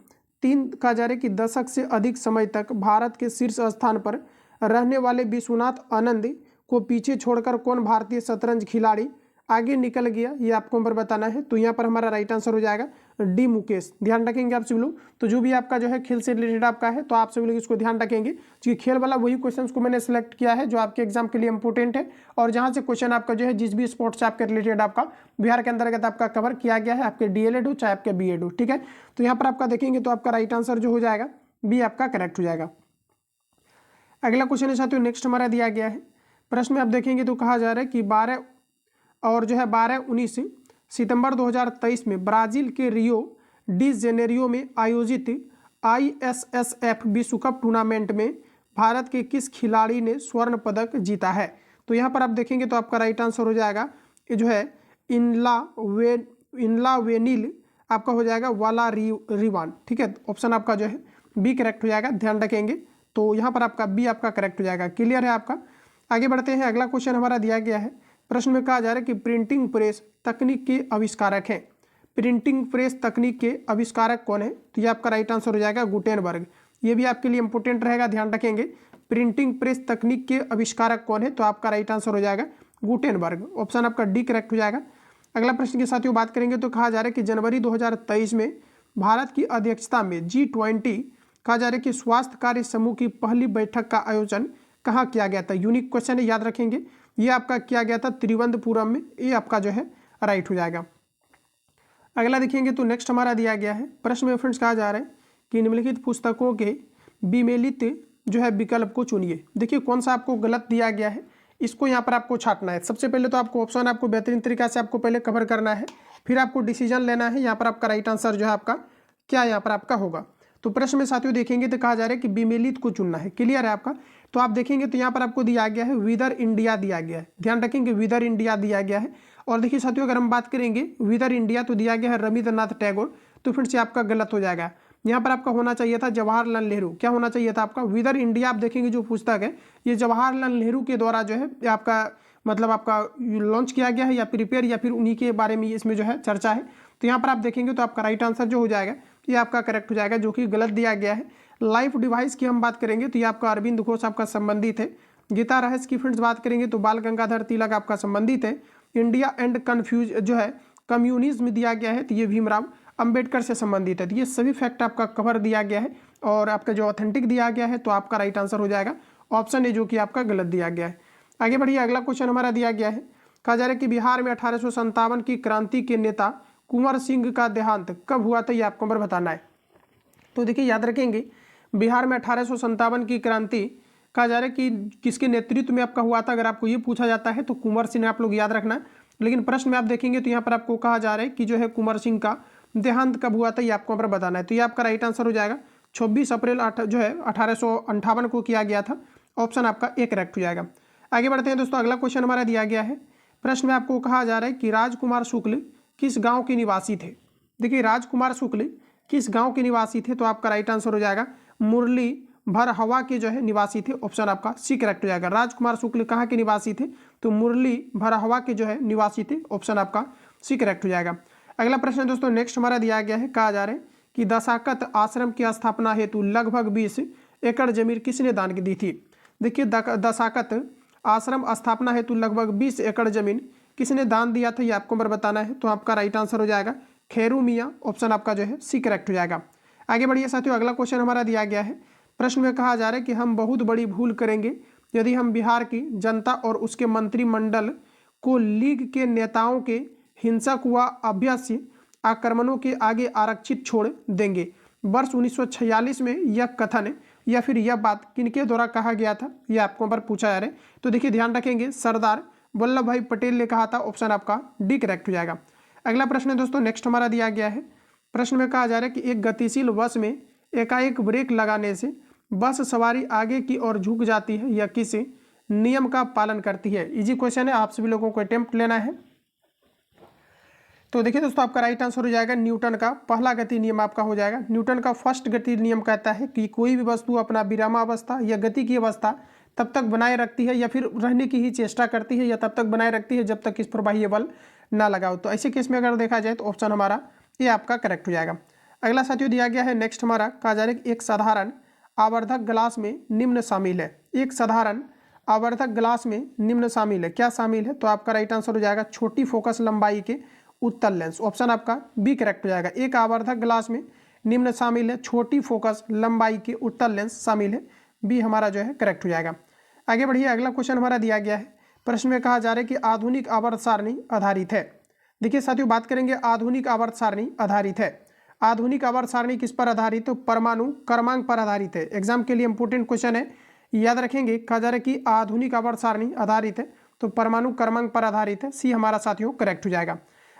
3 कहा जा रहा है कि दशक से अधिक समय तक भारत के शीर्ष स्थान पर रहने वाले विश्वनाथ आनंद को पीछे छोड़कर कौन भारतीय शतरंज खिलाड़ी आगे निकल गया, ये आपको नंबर बताना है। तो यहाँ पर हमारा राइट आंसर हो जाएगा डी मुकेश। ध्यान रखेंगे आप सभी लोग। तो जो भी आपका जो है खेल से रिलेटेड आपका है तो आप सभी लोग इसको ध्यान रखेंगे क्योंकि खेल वाला वही क्वेश्चंस को मैंने सेलेक्ट किया है जो आपके एग्जाम के लिए इंपॉर्टेंट है और जहाँ से क्वेश्चन आपका जो है जिस भी स्पोर्ट्स से आपके रिलेटेड आपका बिहार के अंतर्गत आपका कवर किया गया है, आपके डीएलएड हो चाहे आपके बीएड हो। ठीक है, तो यहाँ पर आपका देखेंगे तो आपका राइट आंसर जो हो जाएगा बी आपका करेक्ट हो जाएगा। अगला क्वेश्चन है साथियों नेक्स्ट हमारा दिया गया है। प्रश्न में आप देखेंगे तो कहा जा रहा है कि 12 और जो है 12-19 सितंबर 2023 में ब्राजील के रियो डी जेनेरियो में आयोजित ISSF विश्व कप टूर्नामेंट में भारत के किस खिलाड़ी ने स्वर्ण पदक जीता है। तो यहाँ पर आप देखेंगे तो आपका राइट आंसर हो जाएगा ये जो है इनला वेनिल आपका हो जाएगा वाला रिवान। ठीक है, ऑप्शन आपका जो है बी करेक्ट हो जाएगा। ध्यान रखेंगे, तो यहाँ पर आपका बी आपका करेक्ट हो जाएगा। क्लियर है आपका। आगे बढ़ते हैं, अगला क्वेश्चन हमारा दिया गया है। प्रश्न में कहा जा रहा है कि प्रिंटिंग प्रेस तकनीक के आविष्कारक हैं। प्रिंटिंग प्रेस तकनीक के आविष्कारक कौन है, तो ये आपका राइट आंसर हो जाएगा गुटेनबर्ग। ये भी आपके लिए इंपॉर्टेंट रहेगा, ध्यान रखेंगे। प्रिंटिंग प्रेस तकनीक के आविष्कारक कौन है, तो आपका राइट आंसर हो जाएगा गुटेनबर्ग, ऑप्शन आपका डी करेक्ट हो जाएगा। अगला प्रश्न के साथियों बात करेंगे तो कहा जा रहा है कि जनवरी 2023 में भारत की अध्यक्षता में G20 कहा जा रहा है कि स्वास्थ्य कार्य समूह की पहली बैठक का आयोजन कहाँ किया गया था। यूनिक क्वेश्चन है, याद रखेंगे। ये आपका किया गया था त्रिवेंद्रपुरम में, ये आपका जो है राइट हो जाएगा। अगला देखेंगे तो नेक्स्ट हमारा दिया गया है। प्रश्न में फ्रेंड्स कहा जा रहा है कि निम्नलिखित पुस्तकों के विमेलित जो है विकल्प को चुनिए। देखिए कौन सा आपको गलत दिया गया है, इसको यहाँ पर आपको छांटना है। सबसे पहले तो आपको ऑप्शन आपको बेहतरीन तरीका से आपको पहले कवर करना है, फिर आपको डिसीजन लेना है। यहाँ पर आपका राइट आंसर जो है आपका क्या यहाँ पर आपका होगा। तो प्रश्न में साथियों देखेंगे तो कहा जा रहा है कि विमेलित को चुनना है। क्लियर है आपका। तो आप देखेंगे तो यहाँ पर आपको दिया गया है विदर इंडिया दिया गया है, ध्यान रखेंगे विदर इंडिया दिया गया है। और देखिए साथियों अगर हम बात करेंगे विदर इंडिया तो दिया गया है रविंद्रनाथ टैगोर, तो फिर से आपका गलत हो जाएगा। यहाँ पर आपका होना चाहिए था जवाहरलाल नेहरू। क्या होना चाहिए था आपका विदर इंडिया। आप देखेंगे जो पुस्तक है ये जवाहरलाल नेहरू के द्वारा जो है आपका मतलब आपका लॉन्च किया गया है या प्रिपेयर या फिर उन्हीं के बारे में इसमें जो है चर्चा है। तो यहाँ पर आप देखेंगे तो आपका राइट आंसर जो हो जाएगा ये आपका करेक्ट हो जाएगा, जो कि गलत दिया गया है। लाइफ डिवाइस की हम बात करेंगे तो ये आपका अरविंद घोष आपका संबंधित है। गीता रहस्य की फ्रेंड्स बात करेंगे तो बाल गंगाधर तिलक आपका संबंधित है। इंडिया एंड कन्फ्यूज जो है कम्युनिज्म दिया गया है तो ये भीमराव अंबेडकर से संबंधित है। तो ये सभी फैक्ट आपका कवर दिया गया है और आपका जो ऑथेंटिक दिया गया है तो आपका राइट आंसर हो जाएगा ऑप्शन ए, जो कि आपका गलत दिया गया है। आगे बढ़िए, अगला क्वेश्चन हमारा दिया गया है। कहा जा रहा है कि बिहार में 1857 की क्रांति के नेता कुंवर सिंह का देहांत कब हुआ था, ये आपको नंबर बताना है। तो देखिए याद रखेंगे बिहार में 1857 की क्रांति कहा जा रहा है कि किसके नेतृत्व में आपका हुआ था। अगर आपको ये पूछा जाता है तो कुंवर सिंह आप लोग याद रखना। लेकिन प्रश्न में आप देखेंगे तो यहाँ पर आपको कहा जा रहा है कि जो है कुंवर सिंह का देहांत कब हुआ था, ये आपको नंबर बताना है। तो ये आपका राइट आंसर हो जाएगा 26 अप्रैल जो है 1858 को किया गया था, ऑप्शन आपका ए करेक्ट हो जाएगा। आगे बढ़ते हैं दोस्तों, अगला क्वेश्चन हमारा दिया गया है। प्रश्न में आपको कहा जा रहा है कि राजकुमार शुक्ल किस गाँव के निवासी थे। देखिए राजकुमार शुक्ल किस गांव के निवासी थे, तो आपका राइट आंसर हो जाएगा मुरली भरहवा के जो है निवासी थे, ऑप्शन आपका सी करेक्ट हो जाएगा। राजकुमार शुक्ल कहाँ के निवासी थे, तो मुरली भरहवा के जो है निवासी थे, ऑप्शन आपका सी करेक्ट हो जाएगा। अगला प्रश्न दोस्तों नेक्स्ट हमारा दिया गया है। कहा जा रहा है कि दशाकत आश्रम की स्थापना हेतु लगभग 20 एकड़ जमीन किसने दान दी थी। देखिए दशाकत आश्रम स्थापना हेतु लगभग 20 एकड़ जमीन किसने दान दिया था, ये आपको नंबर बताना है। तो आपका राइट आंसर हो जाएगा खेरू मियाँ, ऑप्शन आपका जो है सी करेक्ट हो जाएगा। आगे बढ़िए साथियों, अगला क्वेश्चन हमारा दिया गया है। प्रश्न में कहा जा रहा है कि हम बहुत बड़ी भूल करेंगे यदि हम बिहार की जनता और उसके मंत्रिमंडल को लीग के नेताओं के हिंसक व अभ्यास्य आक्रमणों के आगे आरक्षित छोड़ देंगे। वर्ष 1946 में यह कथन या फिर यह बात किनके द्वारा कहा गया था, यह आपको पर पूछा जा रहा है। तो देखिए ध्यान रखेंगे, सरदार वल्लभ भाई पटेल ने कहा था। ऑप्शन आपका डी करेक्ट हो जाएगा। अगला प्रश्न है दोस्तों, नेक्स्ट हमारा दिया गया है। प्रश्न में कहा जा रहा है कि एक गतिशील बस में एकाएक ब्रेक लगाने से बस सवारी आगे की ओर झुक जाती है, यह किस नियम का पालन करती है? इजी क्वेश्चन है, आप सभी लोगों को अटेम्प्ट लेना है। तो देखिए दोस्तों, आपका राइट आंसर हो जाएगा न्यूटन का पहला गति नियम आपका हो जाएगा। न्यूटन का फर्स्ट गति नियम कहता है कि कोई भी वस्तु अपना विरामावस्था या गति की अवस्था तब तक बनाए रखती है या फिर रहने की ही चेष्टा करती है या तब तक बनाए रखती है जब तक इस पर बाह्य बल ना लगाओ। तो ऐसे केस में अगर देखा जाए तो ऑप्शन हमारा ये आपका करेक्ट हो जाएगा। अगला साथियों दिया गया है नेक्स्ट हमारा, कहा जा रहा है कि एक साधारण आवर्धक ग्लास में निम्न शामिल है। एक साधारण आवर्धक ग्लास में निम्न शामिल है, क्या शामिल है? तो आपका राइट आंसर हो जाएगा छोटी फोकस लंबाई के उत्तल लेंस। ऑप्शन आपका बी करेक्ट हो जाएगा। एक आवर्धक ग्लास में निम्न शामिल है, छोटी फोकस लंबाई के उत्तल लेंस शामिल है, बी हमारा जो है करेक्ट हो जाएगा। आगे बढ़िए, अगला क्वेश्चन हमारा दिया गया है। प्रश्न में कहा जा रहा है कि आधुनिक आवर्त सारणी आधारित है। देखिए साथियों, बात करेंगे आधुनिक आवर्त सारणी आधारित है। आधुनिक आवर्त सारणी किस पर आधारित? तो परमाणु क्रमांक पर आधारित है। एग्जाम के लिए इंपोर्टेंट क्वेश्चन है, याद रखेंगे। कहा जा रहा है कि आधुनिक आवर्त सारणी आधारित है तो परमाणु क्रमांक पर आधारित है, सी हमारा साथियों करेक्ट हो जाएगा।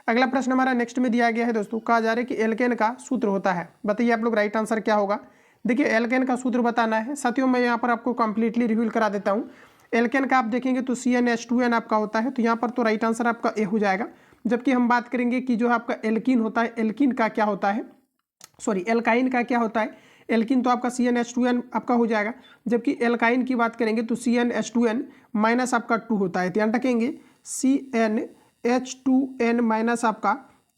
अगला प्रश्न हमारा नेक्स्ट में दिया गया है दोस्तों, कहा जा रहा है कि एल्केन का सूत्र होता है। बताइए आप लोग राइट आंसर क्या होगा? देखिए एल्केन का सूत्र बताना है साथियों, मैं यहाँ पर आपको कंप्लीटली रिवील करा देता हूँ। एल्केन का आप देखेंगे तो CnH2n आपका होता है, तो यहाँ पर तो राइट आंसर आपका ए हो जाएगा। जबकि हम बात करेंगे कि जो है आपका एल्कीन होता है, एल्कीन का क्या होता है, सॉरी एल्काइन का क्या होता है? एल्कीन तो आपका CnH2n आपका हो जाएगा। जबकि एल्काइन की बात करेंगे तो CnH2n माइनस आपका 2 होता है। ध्यान रखेंगे CnH2n माइनस आपका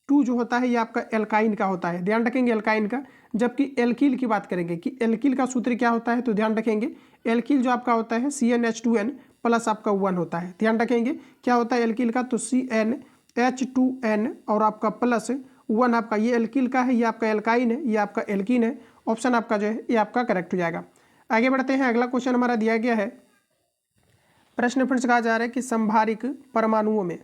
2 जो होता है ये आपका एल्काइन का होता है, ध्यान रखेंगे एल्काइन का। जबकि एल्किल की बात करेंगे कि एल्किल का सूत्र क्या होता है, तो ध्यान रखेंगे एल्किल जो आपका होता है CnH2n प्लस आपका 1 होता है। ध्यान रखेंगे क्या होता है एल्किल का, तो CnH2n और आपका प्लस 1 आपका ये एल्किल का है, ये आपका एल्काइन है, ये आपका एल्कीन है। ऑप्शन आपका जो है ये आपका करेक्ट हो जाएगा। आगे बढ़ते हैं, अगला क्वेश्चन हमारा दिया गया है। प्रश्न फिर से कहा जा रहा है कि संभारिक परमाणुओं में,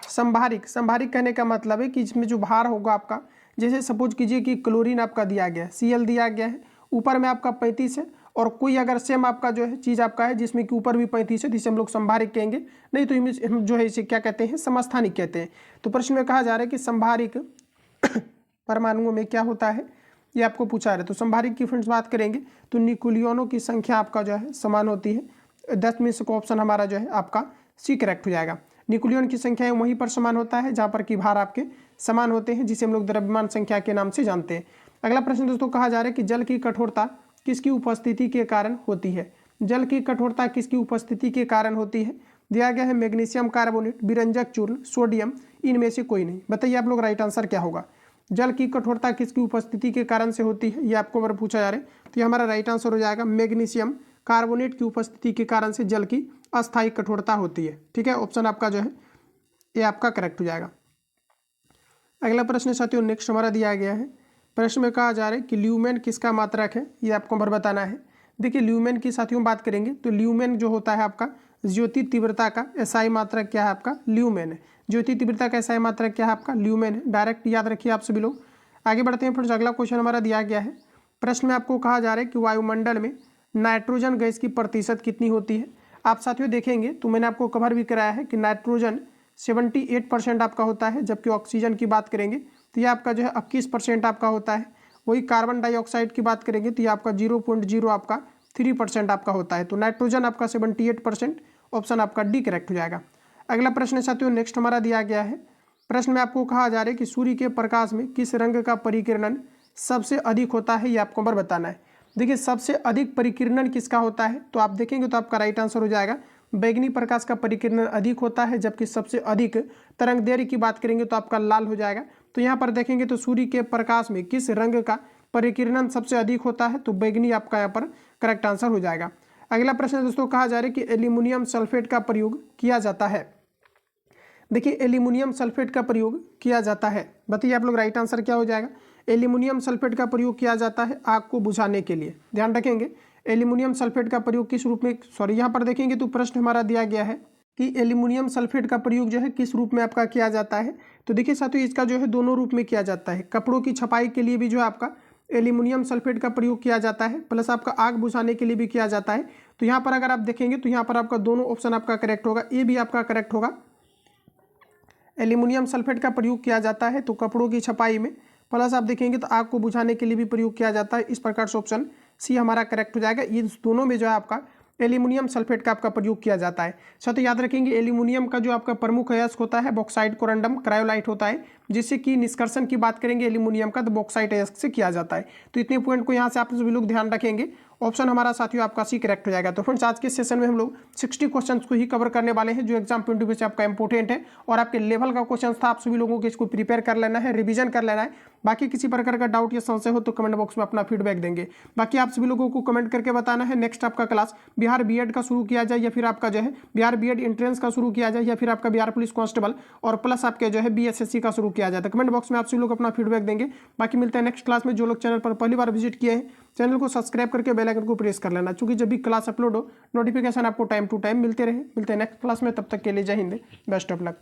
संभारिक संभारिक कहने का मतलब है कि इसमें जो भार होगा आपका, जैसे सपोज कीजिए कि क्लोरीन आपका दिया गया है, Cl दिया गया है, ऊपर में आपका 35 है, और कोई अगर सेम आपका जो है चीज़ आपका है जिसमें कि ऊपर भी 35 है, जिसे हम लोग संभारिक कहेंगे, नहीं तो हम जो है इसे क्या कहते हैं, समस्थानिक कहते हैं। तो प्रश्न में कहा जा रहा है कि संभारिक परमाणुओं में क्या होता है, ये आपको पूछा है। तो संभारिक की फ्रेंड्स बात करेंगे तो न्यूक्लियनों की संख्या आपका जो है समान होती है। 10 में से को ऑप्शन हमारा जो है आपका सी करेक्ट हो जाएगा। न्यूक्लियन की संख्या वहीं पर समान होता है जहाँ पर कि भार आपके समान होते हैं, जिसे हम लोग द्रव्यमान संख्या के नाम से जानते हैं। अगला प्रश्न दोस्तों, कहा जा रहा है कि जल की कठोरता किसकी उपस्थिति के कारण होती है? जल की कठोरता किसकी उपस्थिति के कारण होती है? दिया गया है मैग्नीशियम कार्बोनेट, विरंजक चूर्ण, सोडियम, इनमें से कोई नहीं। बताइए आप लोग राइट आंसर क्या होगा? जल की कठोरता किसकी उपस्थिति के कारण से होती है, ये आपको अगर पूछा जा रहा है तो ये हमारा राइट आंसर हो जाएगा मैग्नीशियम कार्बोनेट की उपस्थिति के कारण से जल की अस्थायी कठोरता होती है। ठीक है, ऑप्शन आपका जो है ये आपका करेक्ट हो जाएगा। अगला प्रश्न साथियों नेक्स्ट हमारा दिया गया है। प्रश्न में कहा जा रहा है कि ल्यूमेन किसका मात्रक है, ये आपको बार बताना है। देखिए ल्यूमेन की साथियों बात करेंगे तो ल्यूमेन जो होता है आपका ज्योति तीव्रता का एसआई मात्रक क्या है आपका, ल्यूमेन है। ज्योति तीव्रता का एसआई मात्रक क्या है आपका, ल्यूमेन है। डायरेक्ट याद रखिए आप सभी लोग। आगे बढ़ते हैं फ्रेंड्स, अगला क्वेश्चन हमारा दिया गया है। प्रश्न में आपको कहा जा रहा है कि वायुमंडल में नाइट्रोजन गैस की प्रतिशत कितनी होती है। आप साथियों देखेंगे तो मैंने आपको कवर भी कराया है कि नाइट्रोजन 78% आपका होता है, जबकि ऑक्सीजन की बात करेंगे तो ये आपका जो है 21% आपका होता है। वही कार्बन डाइऑक्साइड की बात करेंगे तो ये आपका 0.0 आपका 3% आपका होता है। तो नाइट्रोजन आपका 78%, ऑप्शन आपका डी करेक्ट हो जाएगा। अगला प्रश्न साथियों नेक्स्ट हमारा दिया गया है। प्रश्न में आपको कहा जा रहा है कि सूर्य के प्रकाश में किस रंग का परिकिरणन सबसे अधिक होता है, ये आपको बार बताना है। देखिए सबसे अधिक परिकिरणन किसका होता है, तो आप देखेंगे तो आपका राइट आंसर हो जाएगा बैगनी प्रकाश का परिकिरणन अधिक होता है, जबकि सबसे अधिक तरंग दैर्घ्य की बात करेंगे तो आपका लाल हो जाएगा। तो यहाँ पर देखेंगे तो सूर्य के प्रकाश में किस रंग का परिकिरणन सबसे अधिक होता है, तो बैगनी आपका यहाँ पर करेक्ट आंसर हो जाएगा। अगला प्रश्न दोस्तों, कहा जा रहा है कि एल्यूमिनियम सल्फेट का प्रयोग किया जाता है। देखिए एल्यूमिनियम सल्फेट का प्रयोग किया जाता है, बताइए आप लोग राइट आंसर क्या हो जाएगा। एल्यूमिनियम सल्फेट का प्रयोग किया जाता है आग को बुझाने के लिए। ध्यान रखेंगे एल्यूमिनियम सल्फेट का प्रयोग किस रूप में, सॉरी यहाँ पर देखेंगे तो प्रश्न हमारा दिया गया है कि एल्यूमिनियम सल्फेट का प्रयोग जो है किस रूप में आपका किया जाता है। तो देखिए साथियों, इसका जो है दोनों रूप में किया जाता है। कपड़ों की छपाई के लिए भी जो है आपका एल्यूमिनियम सल्फेट का प्रयोग किया जाता है, प्लस आपका आग बुझाने के लिए भी किया जाता है। तो यहाँ पर अगर आप देखेंगे तो यहाँ पर आपका दोनों ऑप्शन आपका करेक्ट होगा, ए भी आपका करेक्ट होगा। एल्यूमिनियम सल्फेट का प्रयोग किया जाता है तो कपड़ों की छपाई में, प्लस आप देखेंगे तो आग को बुझाने के लिए भी प्रयोग किया जाता है। इस प्रकार से ऑप्शन सी हमारा करेक्ट हो जाएगा। ये दोनों में जो है आपका एल्यूमिनियम सल्फेट का आपका प्रयोग किया जाता है। साथ ही याद रखेंगे एल्यूमिनियम का जो आपका प्रमुख अयस्क होता है बॉक्साइट कोरंडम क्रायोलाइट होता है, जिससे कि निष्कर्षण की बात करेंगे एल्यूमिनियम का तो बॉक्साइट अयस्क से किया जाता है। तो इतने पॉइंट को यहाँ से आप सभी लोग ध्यान रखेंगे। ऑप्शन हमारा साथियों आपका सी करेक्ट हो जाएगा। तो फ्रेंड्स आज के सेशन में हम लोग 60 क्वेश्चंस को ही कवर करने वाले हैं, जो एग्जाम पॉइंट ऑफ व्यू से आपका इंपॉर्टेंट है और आपके लेवल का क्वेश्चन था। आप सभी लोगों को इसको प्रिपेयर कर लेना है, रिवीजन कर लेना है। बाकी किसी प्रकार का डाउट या संशय हो तो कमेंट बॉक्स में अपना फीडबैक देंगे। बाकी आप सभी लोगों को कमेंट करके बताना है नेक्स्ट आपका क्लास बिहार बीएड का शुरू किया जाए या फिर आपका जो है बिहार बीएड एंट्रेंस का शुरू किया जाए या फिर आपका बिहार पुलिस कांस्टेबल और प्लस आपके जो है बीएसएससी का शुरू किया जाए। तो कमेंट बॉक्स में आप सभी लोग अपना फीडबैक देंगे। बाकी मिलते हैं नेक्स्ट क्लास में। जो लोग चैनल पर पहली बार विजिट किए हैं चैनल को सब्सक्राइब करके बेल आइकन को प्रेस कर लेना, क्योंकि जब भी क्लास अपलोड हो नोटिफिकेशन आपको टाइम टू टाइम मिलते रहे। मिलते हैं नेक्स्ट क्लास में, तब तक के लिए जय हिंद, बेस्ट ऑफ लक।